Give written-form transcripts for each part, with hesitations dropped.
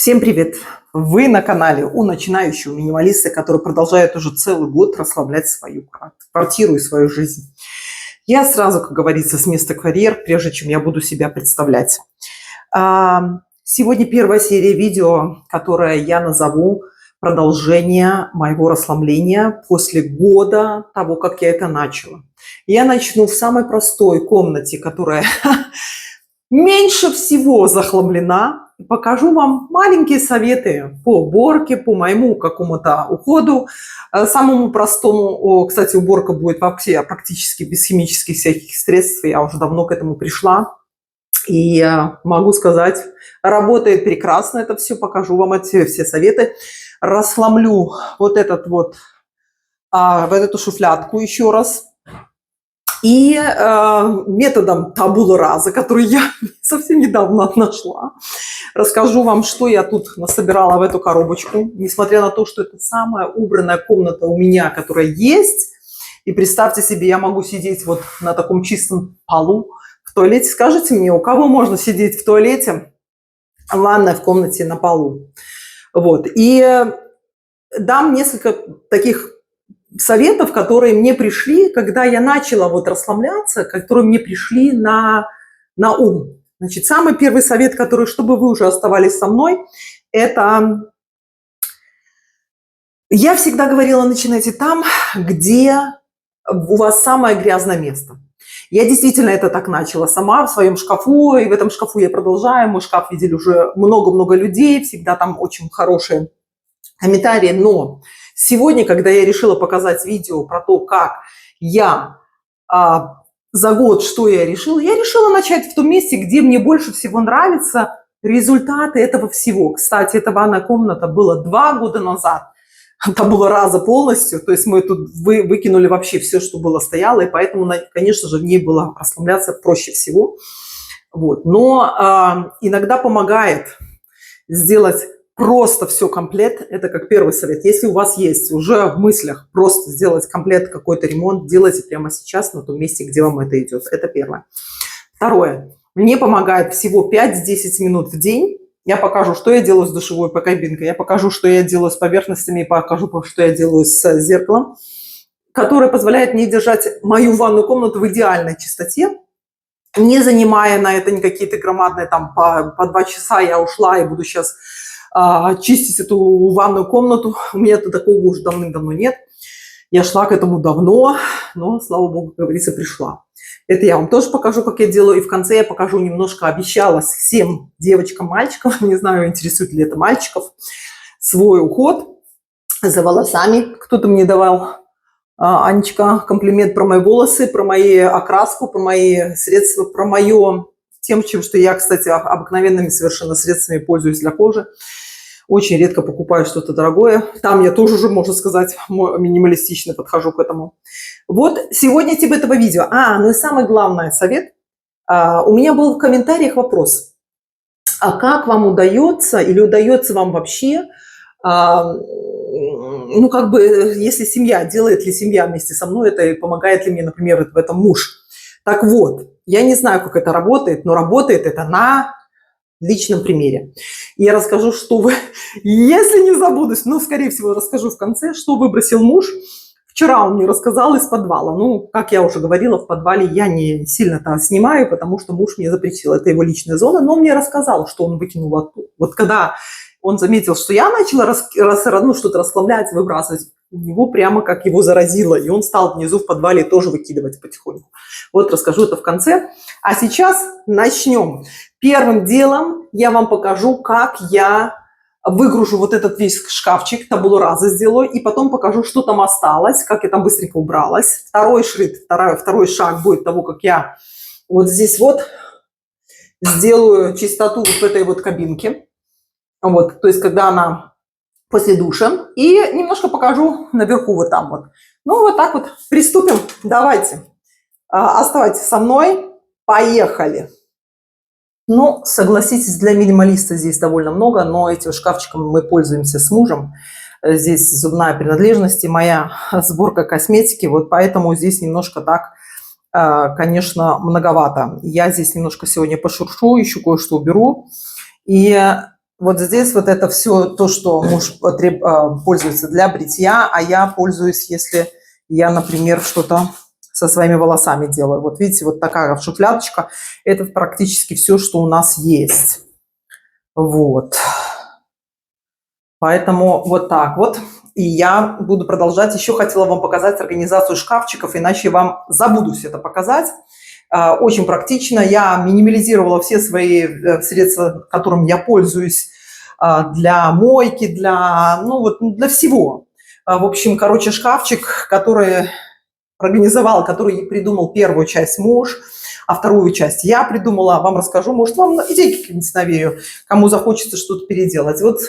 Всем привет! Вы на канале у начинающего минималиста, который продолжает уже целый год расслаблять свою квартиру и свою жизнь. Я сразу, как говорится, с места карьер, прежде чем я буду себя представлять. Сегодня первая серия видео, которое я назову продолжение моего расслабления после года того, как я это начала. Я начну в самой простой комнате, которая меньше всего захламлена. Покажу вам маленькие советы по уборке, по моему какому-то уходу, самому простому. Кстати, уборка будет вообще практически без химических всяких средств. Я уже давно к этому пришла. И могу сказать, работает прекрасно это все. Покажу вам эти все советы. Расхламлю вот эту шуфлядку еще раз. И методом табула раза, который я совсем недавно нашла, расскажу вам, что я тут насобирала в эту коробочку. Несмотря на то, что это самая убранная комната у меня, которая есть. И представьте себе, я могу сидеть вот на таком чистом полу в туалете. Скажите мне, у кого можно сидеть в туалете, ванная в комнате на полу? Вот. И дам несколько таких советов, которые мне пришли, когда я начала вот расслабляться, которые мне пришли на ум. Значит, самый первый совет, который, чтобы вы уже оставались со мной, это я всегда говорила, начинайте там, где у вас самое грязное место. Я действительно это так начала сама в своем шкафу, и в этом шкафу я продолжаю. Мой шкаф видели уже много-много людей, всегда там очень хорошие комментарии, но сегодня, когда я решила показать видео про то, как я за год, что я решила начать в том месте, где мне больше всего нравятся результаты этого всего. Кстати, эта ванная комната была 2 года назад. Это было раза полностью, то есть мы тут выкинули вообще все, что было стояло, и поэтому, конечно же, в ней было расслабляться проще всего. Вот. Но иногда помогает сделать просто все комплект, это как первый совет. Если у вас есть уже в мыслях просто сделать комплект, какой-то ремонт, делайте прямо сейчас на том месте, где вам это идет. Это первое. Второе. Мне помогает всего 5-10 минут в день. Я покажу, что я делаю с душевой кабинкой, я покажу, что я делаю с поверхностями, и покажу, что я делаю с зеркалом, которое позволяет мне держать мою ванную комнату в идеальной чистоте, не занимая на это какие-то громадные, там, по 2 часа я ушла и буду сейчас чистить эту ванную комнату. У меня-то такого уже давным-давно нет. Я шла к этому давно, но, слава богу, как говорится, пришла. Это я вам тоже покажу, как я делаю. И в конце я покажу немножко, обещала всем девочкам, мальчикам, не знаю, интересует ли это мальчиков, свой уход за волосами. Кто-то мне давал, Анечка, комплимент про мои волосы, про мою окраску, про мои средства, про мое тем, что я, кстати, обыкновенными совершенно средствами пользуюсь для кожи. Очень редко покупаю что-то дорогое. Там я тоже уже, можно сказать, минималистично подхожу к этому. Вот сегодня типа этого видео. Ну и самый главный совет. У меня был в комментариях вопрос. А как вам удается или удается вам вообще, ну как бы, если семья, делает ли семья вместе со мной это и помогает ли мне, например, в этом муж? Так вот, я не знаю, как это работает, но работает это на личном примере. Я расскажу, что вы, если не забудусь, но, скорее всего, расскажу в конце, что выбросил муж. Вчера он мне рассказал из подвала. Ну, как я уже говорила, в подвале я не сильно-то снимаю, потому что муж мне запретил. Это его личная зона, но он мне рассказал, что он выкинул оттуда. Вот когда он заметил, что я начала что-то расхламлять, выбрасывать, у него прямо как его заразило, и он стал внизу в подвале тоже выкидывать потихоньку. Вот расскажу это в конце. А сейчас начнем. Первым делом я вам покажу, как я выгружу вот этот весь шкафчик, табулу раза сделаю, и потом покажу, что там осталось, как я там быстренько убралась. Второй шаг будет того, как я вот здесь вот сделаю чистоту вот в этой вот кабинке. Вот, то есть, когда она после душа. И немножко покажу наверху вот там вот. Ну, вот так вот приступим. Давайте. Оставайтесь со мной. Поехали. Ну, согласитесь, для минималиста здесь довольно много, но этим шкафчиком мы пользуемся с мужем. Здесь зубная принадлежность и моя сборка косметики, вот поэтому здесь немножко так, конечно, многовато. Я здесь немножко сегодня пошуршу, еще кое-что уберу. И вот здесь вот это все то, что муж пользуется для бритья, а я пользуюсь, если я, например, что-то со своими волосами делаю. Вот видите, вот такая шуфлядочка. Это практически все, что у нас есть. Вот. Поэтому вот так вот. И я буду продолжать. Еще хотела вам показать организацию шкафчиков, иначе я вам забудусь это показать. Очень практично. Я минимализировала все свои средства, которыми я пользуюсь для мойки, для всего. В общем, короче, шкафчик, который организовал, который придумал первую часть муж, а вторую часть я придумала, вам расскажу, может, вам идейки какие-нибудь навею, кому захочется что-то переделать. Вот,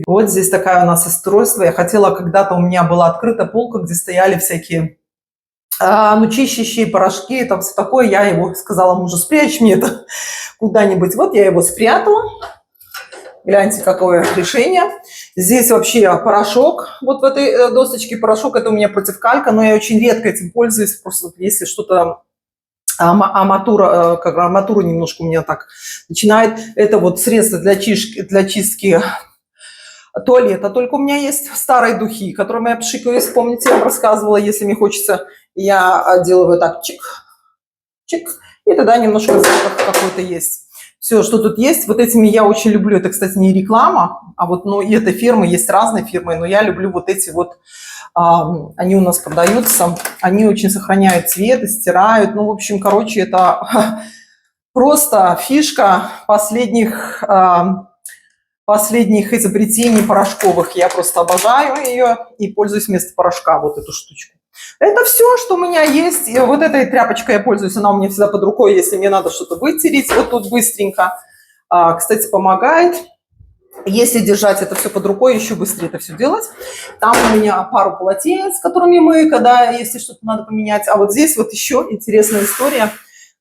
вот здесь такая у нас устройство. Я хотела, когда-то у меня была открыта полка, где стояли всякие чистящие порошки, там все такое. Я его сказала мужу, спрячь мне это куда-нибудь. Вот я его спрятала. Гляньте, какое решение. Здесь вообще порошок. Вот в этой досточке порошок. Это у меня против калька, но я очень редко этим пользуюсь. Просто если что-то арматура немножко у меня так начинает. Это вот средство для чистки туалета. Только у меня есть старые духи, которыми я пшикаюсь. Помните, я вам рассказывала, если мне хочется, я делаю так, чик, чик, и тогда немножко запах какой-то есть. Все, что тут есть, вот этими я очень люблю. Это, кстати, не реклама, а вот, и этой фирмы, есть разные фирмы, но я люблю вот эти вот, они у нас продаются, они очень сохраняют цвет и стирают. В общем, короче, это просто фишка последних изобретений порошковых. Я просто обожаю ее и пользуюсь вместо порошка вот эту штучку. Это все, что у меня есть. И вот этой тряпочкой я пользуюсь, она у меня всегда под рукой, если мне надо что-то вытереть. Вот тут быстренько. Кстати, помогает. Если держать это все под рукой, еще быстрее это все делать. Там у меня пару полотенец, которыми мы, если что-то надо поменять. А вот здесь вот еще интересная история.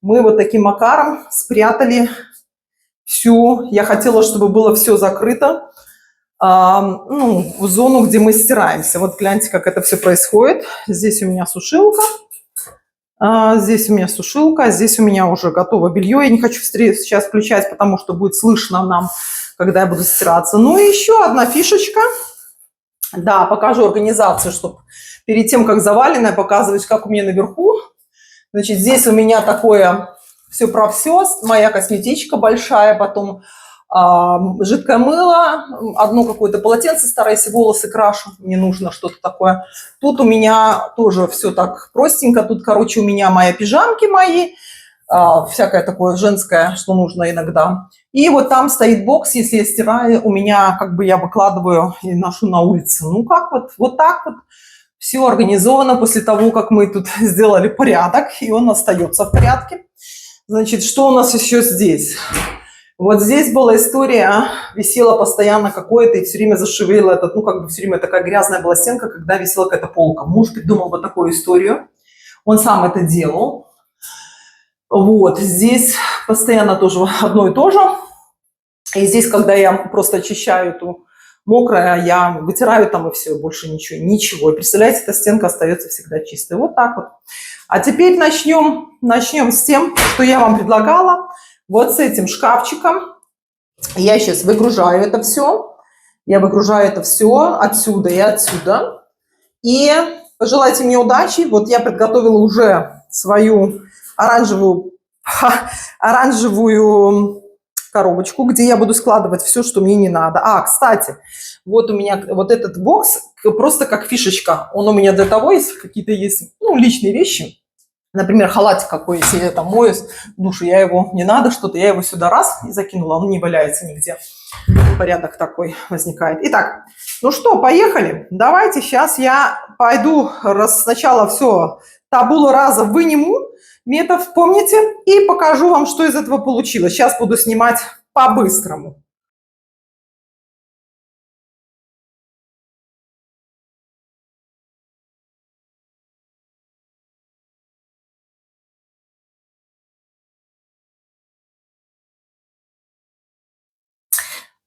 Мы вот таким макаром спрятали всю. Я хотела, чтобы было все закрыто. В зону, где мы стираемся. Вот гляньте, как это все происходит. Здесь у меня сушилка. Здесь у меня сушилка. Здесь у меня уже готово белье. Я не хочу сейчас включать, потому что будет слышно нам, когда я буду стираться. Ну и еще одна фишечка. Да, покажу организацию, чтобы перед тем, как заваленное, показывать, как у меня наверху. Значит, здесь у меня такое все про все. Моя косметичка большая, потом жидкое мыло, одно какое-то полотенце старое, если волосы крашу, мне нужно что-то такое. Тут у меня тоже все так простенько. Тут, короче, у меня пижамки мои, всякое такое женское, что нужно иногда. И вот там стоит бокс, если я стираю, у меня я выкладываю и ношу на улице. Вот так вот все организовано после того, как мы тут сделали порядок, и он остается в порядке. Значит, что у нас еще здесь? Вот здесь была история, висела постоянно какое-то и все время зашевелило этот, все время такая грязная была стенка, когда висела какая-то полка. Муж придумал вот такую историю, он сам это делал. Вот, здесь постоянно тоже одно и то же. И здесь, когда я просто очищаю эту мокрое, я вытираю там и все, больше ничего. И представляете, эта стенка остается всегда чистой. Вот так вот. А теперь начнем с тем, что я вам предлагала. Вот с этим шкафчиком я сейчас выгружаю это все. Я выгружаю это все отсюда и отсюда. И пожелайте мне удачи. Вот я подготовила уже свою оранжевую коробочку, где я буду складывать все, что мне не надо. Кстати, вот у меня вот этот бокс просто как фишечка. Он у меня для того, если какие-то есть личные вещи. Например, халатик какой, если я там моюсь, душу, я его не надо что-то, я его сюда раз и закинула, он не валяется нигде. Порядок такой возникает. Итак, что, поехали. Давайте сейчас я пойду сначала все табула раза выниму, метод, помните, и покажу вам, что из этого получилось. Сейчас буду снимать по-быстрому.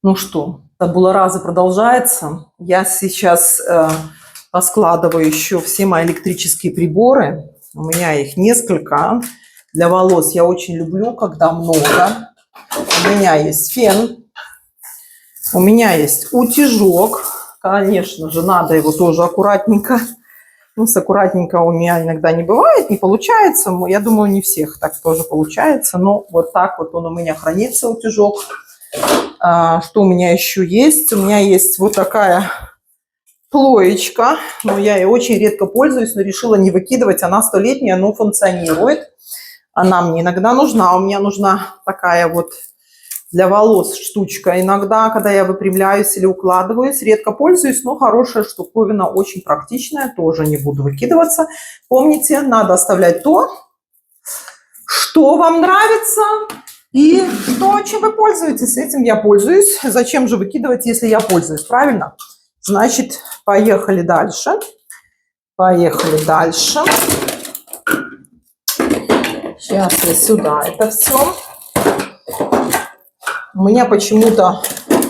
Ну что, табула раза продолжается. Я сейчас поскладываю еще все мои электрические приборы. У меня их несколько. Для волос я очень люблю, когда много. У меня есть фен. У меня есть утюжок. Конечно же, надо его тоже аккуратненько. Ну, с аккуратненько у меня иногда не бывает, не получается. Я думаю, не всех так тоже получается. Но вот так вот он у меня хранится, утюжок. Что у меня еще есть? У меня есть вот такая плоечка. Но я ей очень редко пользуюсь, но решила не выкидывать. Она 100-летняя, но функционирует. Она мне иногда нужна. У меня нужна такая вот для волос штучка. Иногда, когда я выпрямляюсь или укладываюсь, редко пользуюсь, но хорошая штуковина, очень практичная, тоже не буду выкидываться. Помните, надо оставлять то, что вам нравится и то, чем вы пользуетесь. Этим я пользуюсь. Зачем же выкидывать, если я пользуюсь, правильно? Значит, поехали дальше. Поехали дальше. Сейчас я сюда это все. У меня почему-то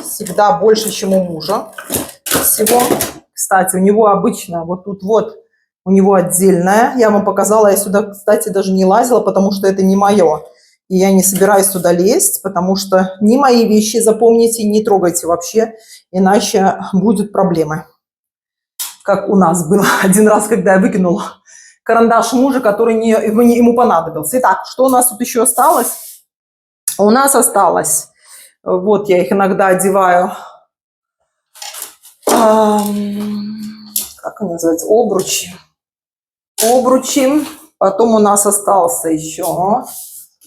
всегда больше, чем у мужа всего. Кстати, у него обычно вот тут вот, у него отдельная. Я вам показала, я сюда, кстати, даже не лазила, потому что это не мое. И я не собираюсь туда лезть, потому что не мои вещи, запомните, не трогайте вообще, иначе будут проблемы. Как у нас было один раз, когда я выкинула карандаш мужа, который ему понадобился. Итак, что у нас тут еще осталось? У нас осталось... Вот я их иногда одеваю, как они называются, обручи. Обручи. Потом у нас остался еще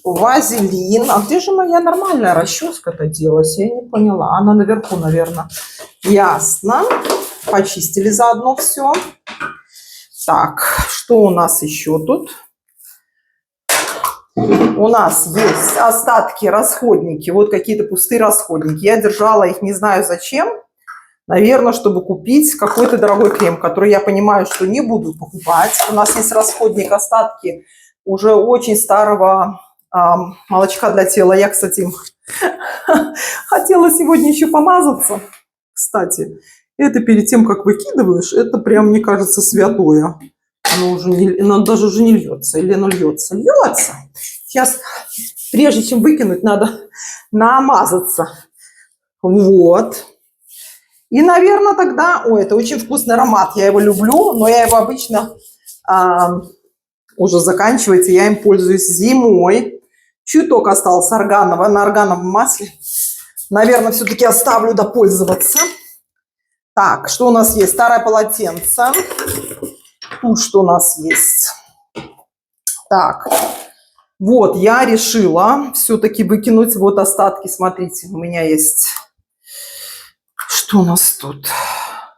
вазелин. А где же моя нормальная расческа-то делась? Я не поняла. Она наверху, наверное. Ясно. Почистили заодно все. Так, что у нас еще тут? У нас есть остатки, расходники, вот какие-то пустые расходники. Я держала их не знаю зачем. Наверное, чтобы купить какой-то дорогой крем, который я понимаю, что не буду покупать. У нас есть расходник, остатки уже очень старого молочка для тела. Я, кстати, хотела сегодня еще помазаться. Кстати, это перед тем, как выкидываешь, это прям, мне кажется, святое. Оно даже уже не льется. Или оно льется? Льется. Сейчас, прежде чем выкинуть, надо намазаться. Вот. И, наверное, тогда... Ой, это очень вкусный аромат. Я его люблю, но я его обычно уже заканчивается. Я им пользуюсь зимой. Чуток остался органового, на органовом масле. Наверное, все-таки оставлю допользоваться. Так, что у нас есть? Старое полотенце. Тут что у нас есть? Так, вот я решила все-таки выкинуть вот остатки. Смотрите, у меня есть... Что у нас тут?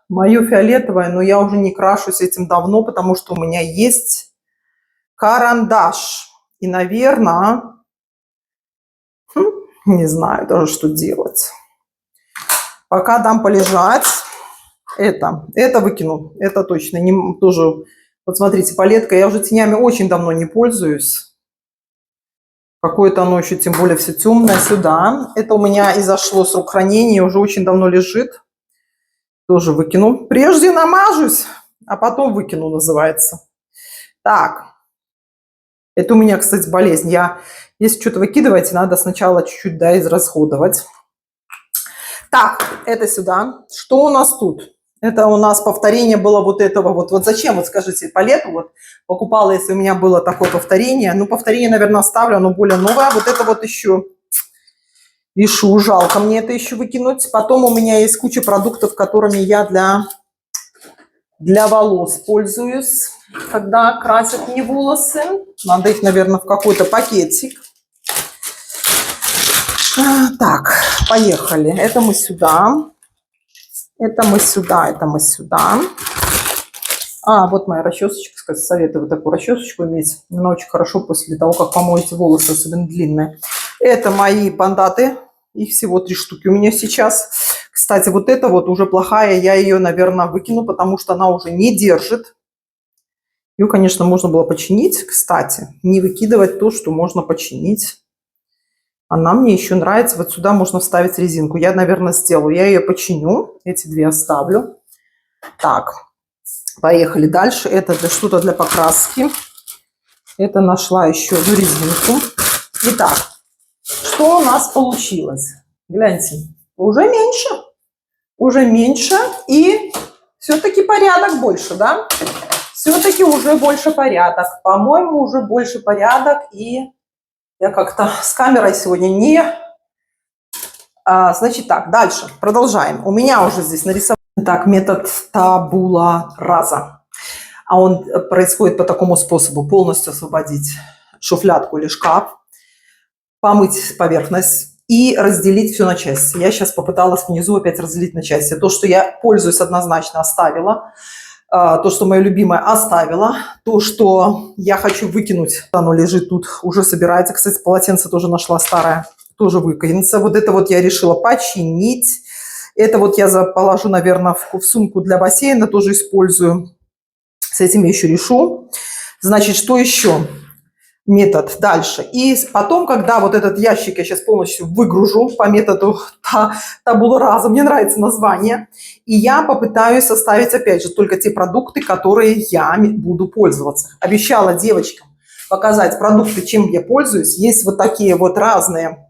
Мое фиолетовое, но я уже не крашусь этим давно, потому что у меня есть карандаш. И, наверное, не знаю даже, что делать. Пока дам полежать. Это выкину. Это точно. Тоже... Вот смотрите, палетка. Я уже тенями очень давно не пользуюсь. Какое-то оно еще, тем более, все темное. Сюда. Это у меня и зашло срок хранения. Уже очень давно лежит. Тоже выкину. Прежде намажусь, а потом выкину, называется. Так. Это у меня, кстати, болезнь. Если что-то выкидывать, надо сначала чуть-чуть, да, израсходовать. Так, это сюда. Что у нас тут? Это у нас повторение было вот этого. Вот зачем, вот скажите, палету вот покупала, если у меня было такое повторение. Ну, повторение, наверное, оставлю, оно более новое. Вот это вот еще решу, жалко мне это еще выкинуть. Потом у меня есть куча продуктов, которыми я для волос пользуюсь, когда красят мне волосы. Надо их, наверное, в какой-то пакетик. Так, поехали. Это мы сюда. Это мы сюда, это мы сюда. Вот моя расчесочка, кстати, советую вот такую расчесочку иметь. Она очень хорошо после того, как помоете волосы, особенно длинные. Это мои бандаты. Их всего 3 штуки у меня сейчас. Кстати, вот эта вот уже плохая. Я ее, наверное, выкину, потому что она уже не держит. Ее, конечно, можно было починить. Кстати, не выкидывать то, что можно починить. Она мне еще нравится. Вот сюда можно вставить резинку. Я, наверное, сделаю. Я ее починю. Эти 2 оставлю. Так, поехали дальше. Это что-то для покраски. Это нашла еще одну резинку. Итак, что у нас получилось? Гляньте, уже меньше. уже меньше, и все-таки порядок больше, да? Все-таки уже больше порядок. По-моему, уже больше порядок, и я как-то с камерой сегодня не... Значит так, дальше, продолжаем. У меня уже здесь нарисован так метод табула раза. А он происходит по такому способу. Полностью освободить шуфлядку или шкаф, помыть поверхность и разделить все на части. Я сейчас попыталась внизу опять разделить на части. То, что я пользуюсь, однозначно оставила. То, что мое любимое, оставила. То, что я хочу выкинуть, оно лежит тут, уже собирается. Кстати, полотенце тоже нашла старое, тоже выкинется. Вот это вот я решила починить. Это вот я положу, наверное, в сумку для бассейна, тоже использую. С этим я еще решу. Значит, что еще? Метод дальше. И потом, когда вот этот ящик я сейчас полностью выгружу по методу табула раза, мне нравится название, и я попытаюсь составить, опять же, только те продукты, которые я буду пользоваться. Обещала девочкам показать продукты, чем я пользуюсь. Есть вот такие вот разные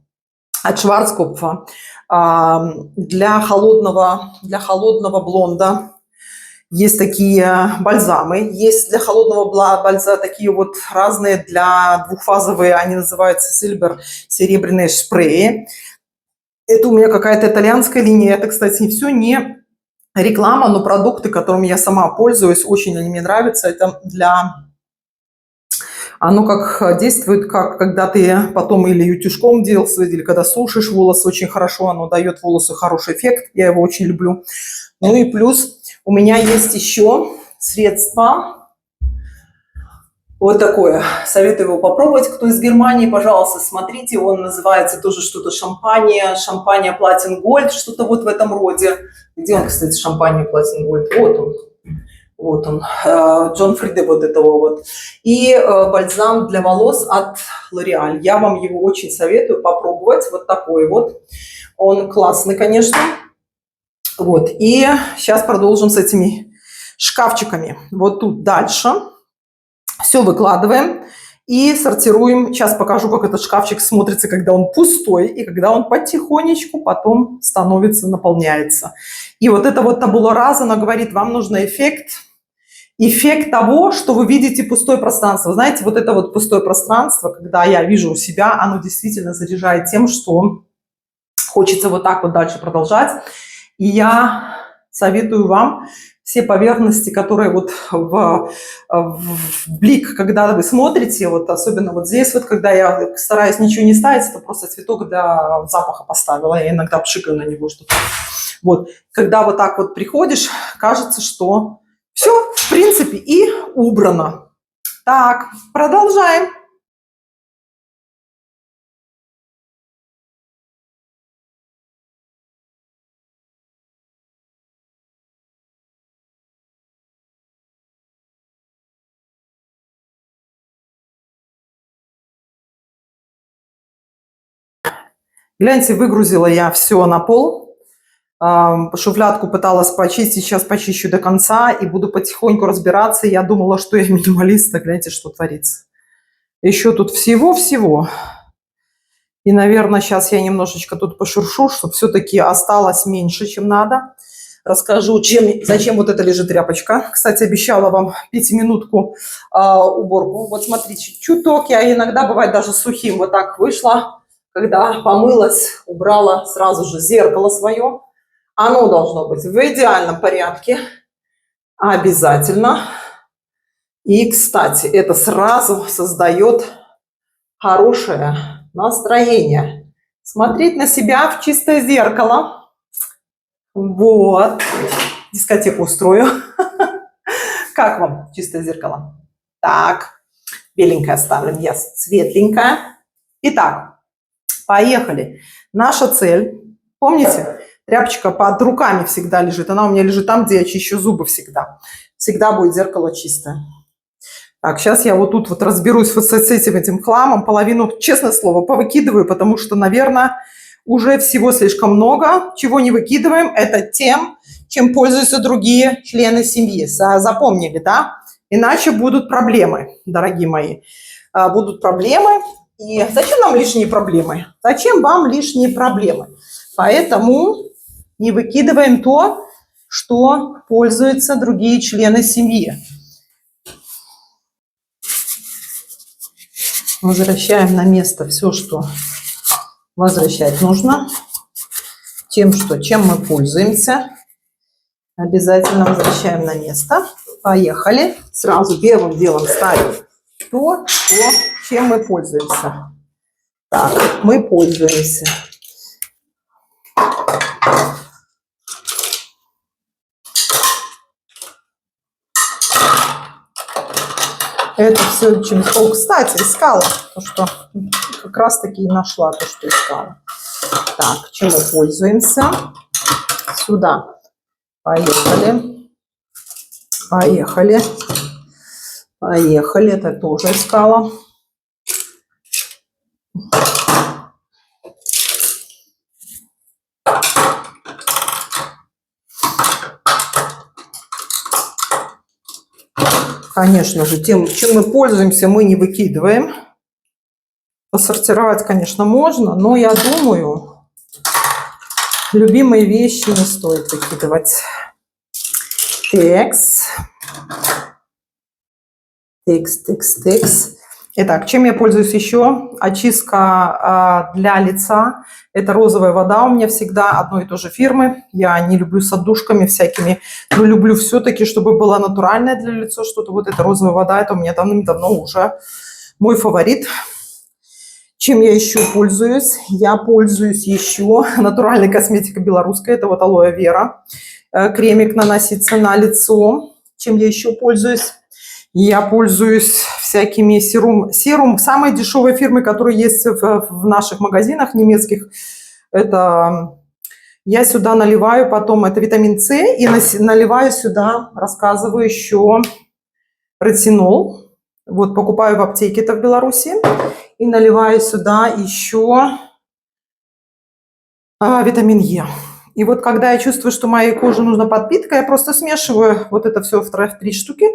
от Шварцкопфа для холодного блонда. Есть такие бальзамы, есть для холодного бальза такие вот разные для двухфазовые, они называются Silver, серебряные спреи. Это у меня какая-то итальянская линия, это, кстати, все не реклама, но продукты, которыми я сама пользуюсь, очень они мне нравятся. Это для... Оно как действует, как когда ты потом или утюжком делался, или когда сушишь волосы, очень хорошо, оно дает волосу хороший эффект, я его очень люблю. Ну и плюс у меня есть еще средство, вот такое, советую его попробовать, кто из Германии, пожалуйста, смотрите, он называется тоже что-то шампания Platin Gold, что-то вот в этом роде. Где он, кстати, шампания Platin Gold? Вот он, Джон Фриде вот этого вот. И бальзам для волос от L'Oreal. Я вам его очень советую попробовать, вот такой вот. Он классный, конечно. Вот, и сейчас продолжим с этими шкафчиками. Вот тут дальше все выкладываем и сортируем. Сейчас покажу, как этот шкафчик смотрится, когда он пустой и когда он потихонечку потом становится, наполняется. И вот это вот табула раза, она говорит, вам нужен эффект того, что вы видите пустое пространство. Знаете, вот это вот пустое пространство, когда я вижу у себя, оно действительно заряжает тем, что хочется вот так вот дальше продолжать. И я советую вам все поверхности, которые вот в блик, когда вы смотрите, вот особенно вот здесь вот, когда я стараюсь ничего не ставить, это просто цветок для запаха поставила, я иногда пшикаю на него что-то. Вот, когда вот так вот приходишь, кажется, что все, в принципе, и убрано. Так, продолжаем. Гляньте, выгрузила я все на пол. Шуфлядку пыталась почистить, сейчас почищу до конца и буду потихоньку разбираться. Я думала, что я минималист, а гляньте, что творится. Еще тут всего-всего. И, наверное, сейчас я немножечко тут пошуршу, чтобы все-таки осталось меньше, чем надо. Расскажу, зачем вот эта лежит тряпочка. Кстати, обещала вам 5-минутку уборку. Вот смотрите, чуток я иногда, бывает, даже сухим вот так вышла. Когда помылась, убрала сразу же зеркало свое. Оно должно быть в идеальном порядке. Обязательно. И, кстати, это сразу создает хорошее настроение. Смотреть на себя в чистое зеркало. Вот. Дискотеку устрою. Как вам чистое зеркало? Так. Беленькое оставлю. Yes. Светленькое. Итак. Поехали. Наша цель, помните, тряпочка под руками всегда лежит. Она у меня лежит там, где я чищу зубы всегда. Всегда будет зеркало чистое. Так, сейчас я вот тут вот разберусь вот с этим хламом. Половину, честное слово, повыкидываю, потому что, наверное, уже всего слишком много. Чего не выкидываем, это тем, чем пользуются другие члены семьи. Запомнили, да? Иначе будут проблемы, дорогие мои. Будут проблемы. И зачем нам лишние проблемы? Зачем вам лишние проблемы? Поэтому Не выкидываем то, что пользуются другие члены семьи. Возвращаем на место все, что возвращать нужно. Чем мы пользуемся. Обязательно возвращаем на место. Поехали. Сразу первым делом ставим то, чем мы пользуемся. Так, мы пользуемся. Это все, чем... О, кстати, искала. То, что как раз-таки и нашла то, что искала. Так, чем мы пользуемся? Сюда. Поехали. Поехали. Поехали. Это тоже искала. Конечно же, тем, чем мы пользуемся, мы не выкидываем. Посортировать, конечно, можно, но я думаю, любимые вещи не стоит выкидывать. Текс. Итак, чем я пользуюсь еще? Очистка для лица. Это розовая вода у меня всегда одной и той же фирмы. Я не люблю с отдушками всякими, но люблю все-таки, чтобы была натуральная для лица что-то. Вот эта розовая вода, это у меня давным-давно уже мой фаворит. Чем я еще пользуюсь? Я пользуюсь еще натуральной косметикой белорусской. Это вот алоэ вера. Кремик наносится на лицо. Чем я еще пользуюсь? Я пользуюсь всякими серум самой дешевой фирмы, которая есть в наших магазинах немецких. Это я сюда наливаю потом, это витамин С, и наливаю сюда, рассказываю, еще ретинол. Вот покупаю в аптеке, это в Беларуси, и наливаю сюда еще витамин Е. И вот когда я чувствую, что моей коже нужна подпитка, я просто смешиваю вот это все в 3 штуки.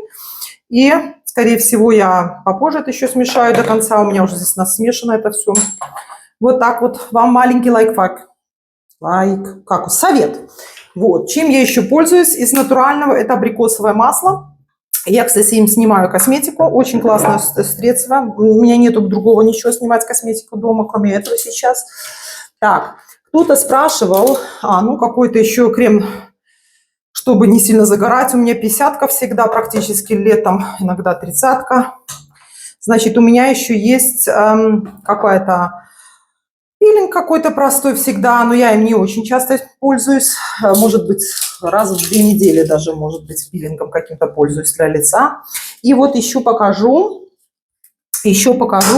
И, скорее всего, я попозже это еще смешаю до конца. У меня уже здесь смешано это все. Вот так вот. Вам маленький лайфхак. Совет. Вот. Чем я еще пользуюсь из натурального? Это абрикосовое масло. Я, кстати, им снимаю косметику. Очень классное средство. У меня нету другого ничего снимать косметику дома, кроме этого сейчас. Так. Кто-то спрашивал, какой-то еще крем, чтобы не сильно загорать. У меня 50-ка всегда, практически летом, иногда 30-ка. Значит, у меня еще есть какая-то пилинг какой-то простой всегда, но я им не очень часто пользуюсь. Может быть, раз в 2 недели даже, может быть, пилингом каким-то пользуюсь для лица. И вот еще покажу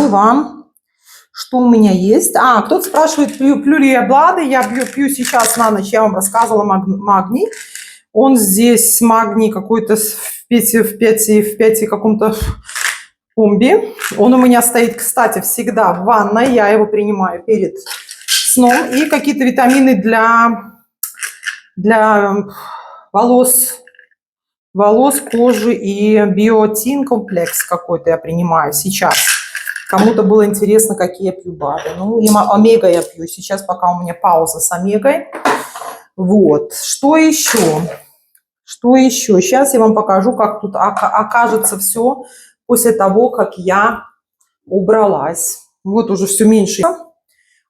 вам, что у меня есть. Кто-то спрашивает, пью ли я БЛАДы. Я пью сейчас на ночь, я вам рассказывала, магний. Он здесь магний какой-то в 5 каком-то комби. Он у меня стоит, кстати, всегда в ванной. Я его принимаю перед сном. И какие-то витамины для волос, кожи и биотин комплекс какой-то я принимаю сейчас. Кому-то было интересно, какие я пью БАДы. Ну, и омега я пью. Сейчас пока у меня пауза с омегой. Вот. Что еще? Сейчас я вам покажу, как тут окажется все после того, как я убралась. Вот уже все меньше.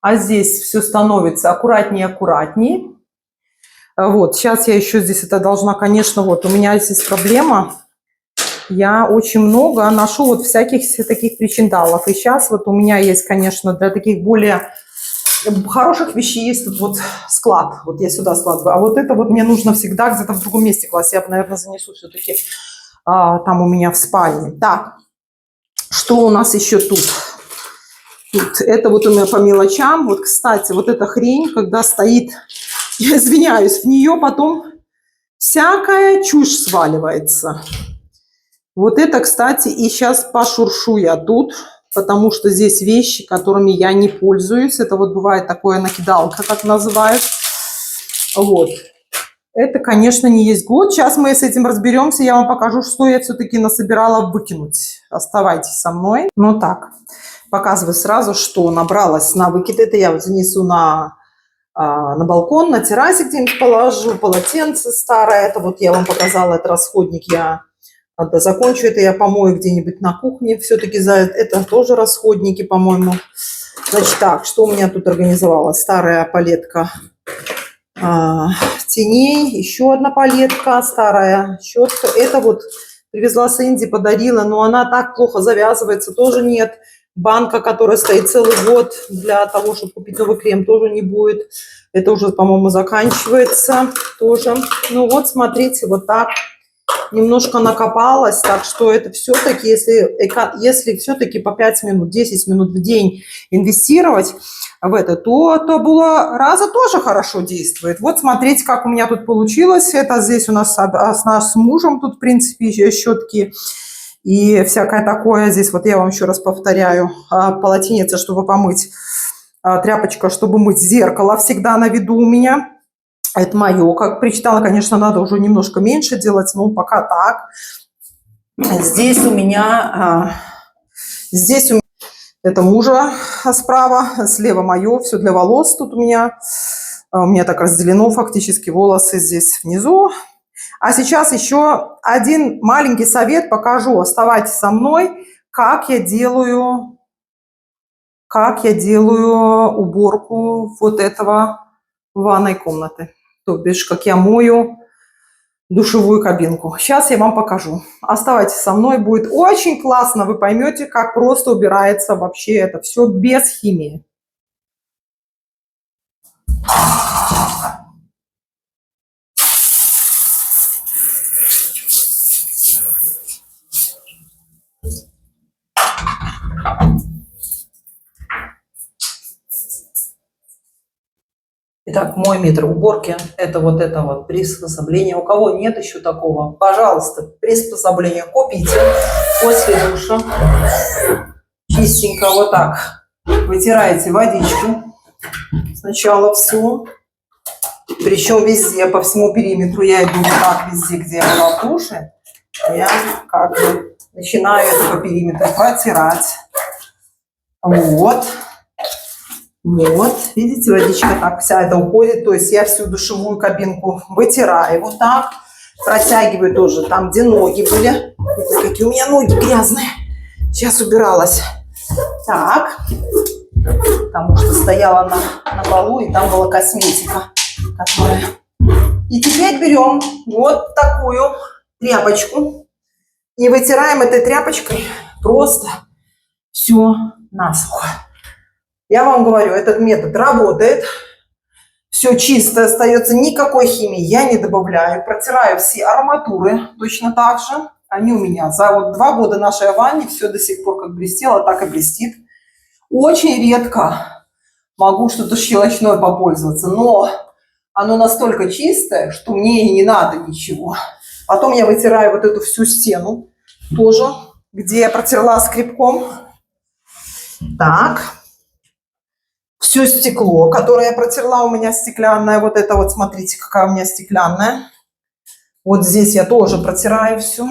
А здесь все становится аккуратнее. Вот. Сейчас я еще здесь это должна, конечно, вот у меня здесь проблема. Я очень много ношу вот всяких таких причиндалов. И сейчас вот у меня есть, конечно, для таких более хороших вещей есть тут вот склад. Вот я сюда складываю. А вот это вот мне нужно всегда где-то в другом месте класть. Я, наверное, занесу все-таки там у меня в спальне. Так, что у нас еще тут? Это вот у меня по мелочам. Вот, кстати, вот эта хрень, когда стоит, я извиняюсь, в нее потом всякая чушь сваливается. Вот это, кстати, и сейчас пошуршу я тут, потому что здесь вещи, которыми я не пользуюсь. Это вот бывает такое накидалка, как называют. Вот. Это, конечно, не есть год. Сейчас мы с этим разберемся. Я вам покажу, что я все-таки насобирала выкинуть. Оставайтесь со мной. Ну так, показываю сразу, что набралась на выкид. Это я вот занесу на на балкон, на террасе где-нибудь положу, полотенце старое. Это вот я вам показала, это расходник. Я закончу это, я помою где-нибудь на кухне. Все-таки за это тоже расходники, по-моему. Значит, так, что у меня тут организовалось? Старая палетка теней, еще одна палетка, старая щетка. Это вот привезла с Индии, подарила, но она так плохо завязывается, тоже нет. Банка, которая стоит целый год для того, чтобы купить новый крем, тоже не будет. Это уже, по-моему, заканчивается тоже. Ну вот, смотрите, вот так немножко накопалось. Так что это все-таки, если все-таки по 5 минут, 10 минут в день инвестировать в это, то табула раза тоже хорошо действует. Вот смотрите, как у меня тут получилось. Это здесь у нас с мужем тут, в принципе, щетки и всякое такое. Здесь вот я вам еще раз повторяю, полотенце, чтобы помыть, тряпочка, чтобы мыть, зеркало всегда на виду у меня. Это мое. Как причитала, конечно, надо уже немножко меньше делать, но пока так. Здесь у меня это мужа справа, слева мое, все для волос тут у меня. У меня так разделено фактически волосы здесь внизу. А сейчас еще один маленький совет покажу. Оставайтесь со мной, как я делаю уборку вот этого ванной комнаты. То бишь, как я мою душевую кабинку. Сейчас я вам покажу. Оставайтесь со мной, будет очень классно. Вы поймете, как просто убирается вообще это все без химии. Итак, мой метр уборки – это вот приспособление. У кого нет еще такого, пожалуйста, приспособление купите после душа. Чистенько вот так вытираете водичку. Сначала все. Причем везде, по всему периметру я иду вот так везде, где я была в душе. Я как бы начинаю это по периметру протирать. Вот. Вот, видите, водичка так вся это уходит. То есть я всю душевую кабинку вытираю вот так. Протягиваю тоже там, где ноги были. Видите, какие у меня ноги грязные. Сейчас убиралась. Так. Потому что стояла на полу, и там была косметика. И теперь берем вот такую тряпочку. И вытираем этой тряпочкой просто все насухо. Я вам говорю, этот метод работает. Все чисто остается, никакой химии я не добавляю. Протираю все арматуры точно так же. Они у меня за вот 2 года нашей ванне все до сих пор как блестело, так и блестит. Очень редко могу что-то щелочное попользоваться, но оно настолько чистое, что мне и не надо ничего. Потом я вытираю вот эту всю стену тоже, где я протерла скребком. Так. Все стекло, которое я протерла, у меня стеклянное. Вот это вот, смотрите, какая у меня стеклянная. Вот здесь я тоже протираю все.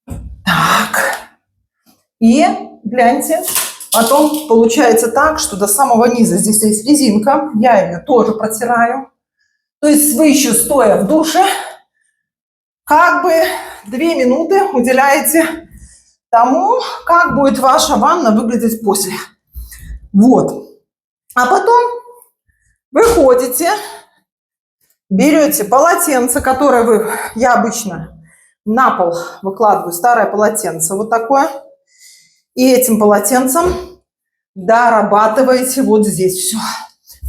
Так. И гляньте, потом получается так, что до самого низа здесь есть резинка. Я ее тоже протираю. То есть вы еще стоя в душе, как бы 2 минуты уделяете тому, как будет ваша ванна выглядеть после. Вот. А потом выходите, берете полотенце, которое я обычно на пол выкладываю, старое полотенце вот такое, и этим полотенцем дорабатываете вот здесь все.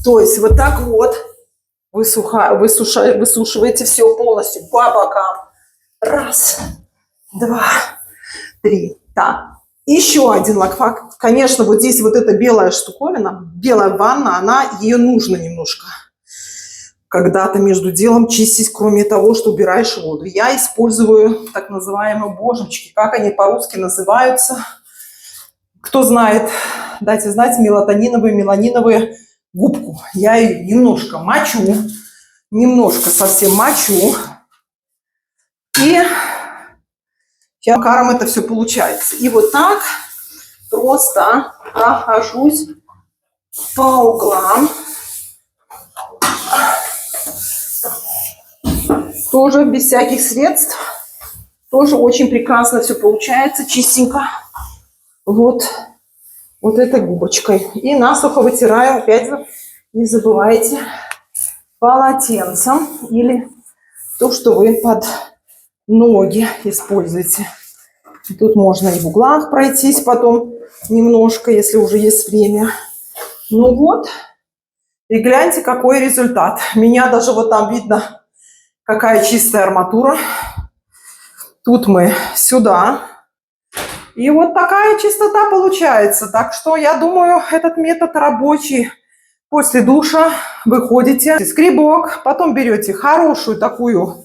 То есть вот так вот высушиваете все полностью по бокам. 1, 2, 3. Так. Еще один лайфхак. Конечно, вот здесь вот эта белая штуковина, белая ванна, ее нужно немножко когда-то между делом чистить, кроме того, что убираешь воду. Я использую так называемые божечки. Как они по-русски называются? Кто знает, дайте знать, меланиновые губку. Я ее немножко мочу, совсем мочу. И макаром это все получается. И вот так просто прохожусь по углам. Тоже без всяких средств. Тоже очень прекрасно все получается, чистенько. Вот этой губочкой. И насухо вытираем, опять же, не забывайте, полотенцем или то, что вы под ноги используете. Тут можно и в углах пройтись потом немножко, если уже есть время. Ну вот, и гляньте, какой результат. Меня даже вот там видно, какая чистая арматура. Тут мы сюда. И вот такая чистота получается. Так что я думаю, этот метод рабочий. После душа выходите, скребок, потом берете хорошую такую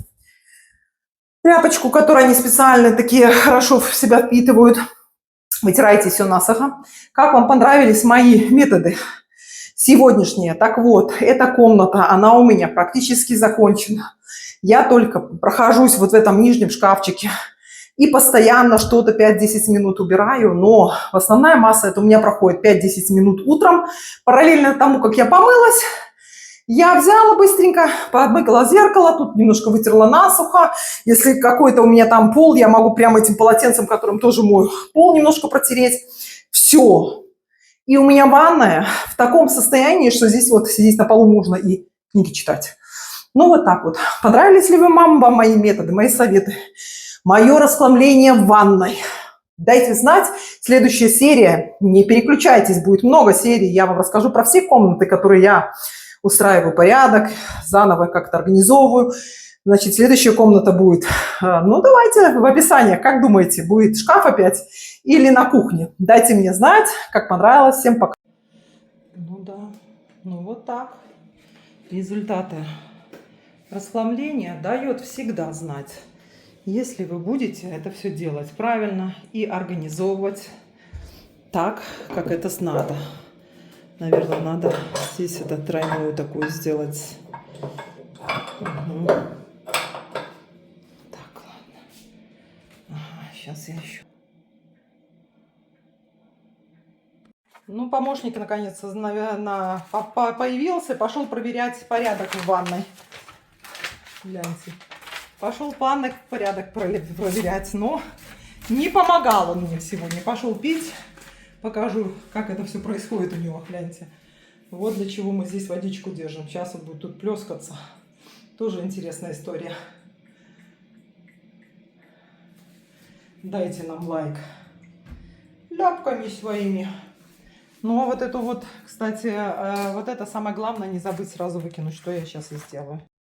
тряпочку, которая не специально такие хорошо в себя впитывают. Вытираете все насухо. Как вам понравились мои методы сегодняшние? Так вот, эта комната, она у меня практически закончена. Я только прохожусь вот в этом нижнем шкафчике и постоянно что-то 5-10 минут убираю, но основная масса это у меня проходит 5-10 минут утром. Параллельно тому, как я помылась, я взяла быстренько, подмыкала зеркало, тут немножко вытерла насухо. Если какой-то у меня там пол, я могу прямо этим полотенцем, которым тоже мою, пол немножко протереть. Все. И у меня ванная в таком состоянии, что здесь вот сидеть на полу можно и книги читать. Ну вот так вот. Понравились ли вам мои методы, мои советы? Мое расхламление в ванной. Дайте знать. Следующая серия. Не переключайтесь, будет много серий. Я вам расскажу про все комнаты, которые я устраиваю порядок, заново как-то организовываю. Значит, следующая комната будет. Ну, давайте в описании. Как думаете, будет шкаф опять или на кухне? Дайте мне знать, как понравилось. Всем пока. Ну да, ну вот так. Результаты расхламления дает всегда знать. Если вы будете это все делать правильно и организовывать так, как это надо. Наверное, надо здесь это тройную такую сделать. Угу. Так, ладно. Ага, сейчас я еще. Ну, помощник наконец-то появился, пошел проверять порядок в ванной. Гляньте. Пошел порядок проверять, но не помогал он мне сегодня. Пошел пить. Покажу, как это все происходит у него, гляньте. Вот для чего мы здесь водичку держим. Сейчас он будет тут плескаться. Тоже интересная история. Дайте нам лайк. Ляпками своими. Ну, а вот эту вот, кстати, вот это самое главное, не забыть сразу выкинуть, что я сейчас и сделаю.